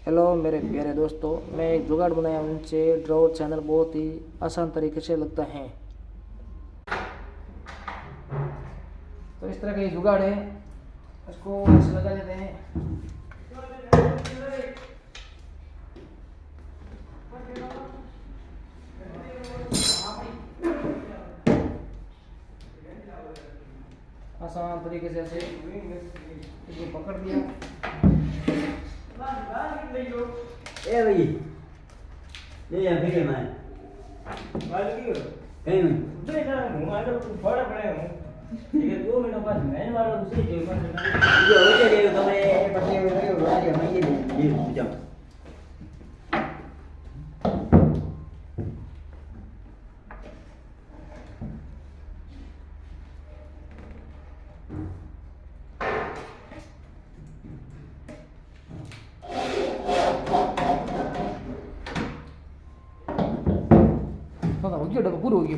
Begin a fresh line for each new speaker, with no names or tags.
Hello मेरे प्यारे दोस्तों, मैं एक जुगाड़ बनाया हूँ उनसे ड्रॉ चैनल बहुत ही आसान तरीके से लगता है। तो इस तरह का ये जुगाड़ है, इसको ऐसे लगा देते हैं। आसान तरीके से ऐसे इसको पकड़ दिया।
ए भाई ले या फिर मैं
बाल की
कहीं में
दे ना हूं आलो बड़ा बड़े हूं ये 2 महीनों बाद मैं वाला दूसरी जेब में
ये हो जाए तो मैं पत्ते में गयो आ गया मैं ये जाओ
तो हो गया, पूरा हो गया।